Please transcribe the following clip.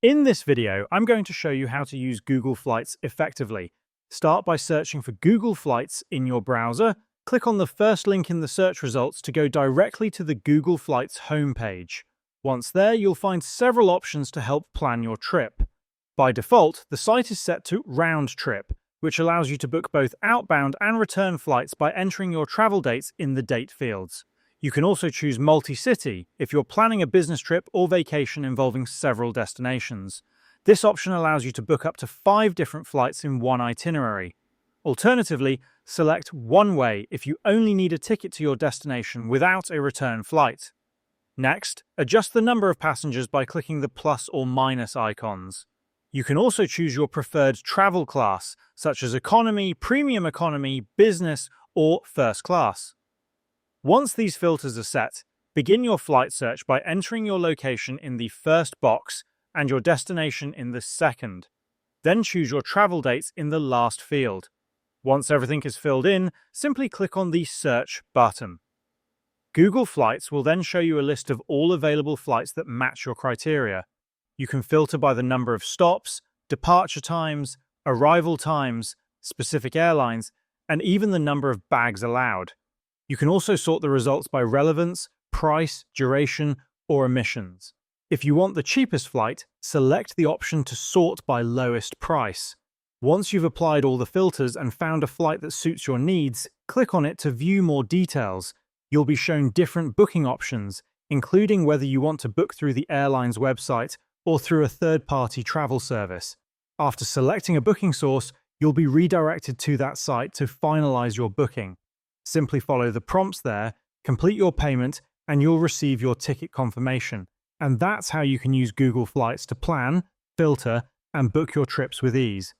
In this video, I'm going to show you how to use Google Flights effectively. Start by searching for Google Flights in your browser. Click on the first link in the search results to go directly to the Google Flights homepage. Once there, you'll find several options to help plan your trip. By default, the site is set to round trip, which allows you to book both outbound and return flights by entering your travel dates in the date fields. You can also choose multi-city if you're planning a business trip or vacation involving several destinations. This option allows you to book up to 5 different flights in one itinerary. Alternatively, select one way if you only need a ticket to your destination without a return flight. Next, adjust the number of passengers by clicking the plus or minus icons. You can also choose your preferred travel class, such as economy, premium economy, business, or first class. Once these filters are set, begin your flight search by entering your location in the first box and your destination in the second. Then choose your travel dates in the last field. Once everything is filled in, simply click on the Search button. Google Flights will then show you a list of all available flights that match your criteria. You can filter by the number of stops, departure times, arrival times, specific airlines, and even the number of bags allowed. You can also sort the results by relevance, price, duration, or emissions. If you want the cheapest flight, select the option to sort by lowest price. Once you've applied all the filters and found a flight that suits your needs, click on it to view more details. You'll be shown different booking options, including whether you want to book through the airline's website or through a third-party travel service. After selecting a booking source, you'll be redirected to that site to finalize your booking. Simply follow the prompts there, complete your payment, and you'll receive your ticket confirmation. And that's how you can use Google Flights to plan, filter, and book your trips with ease.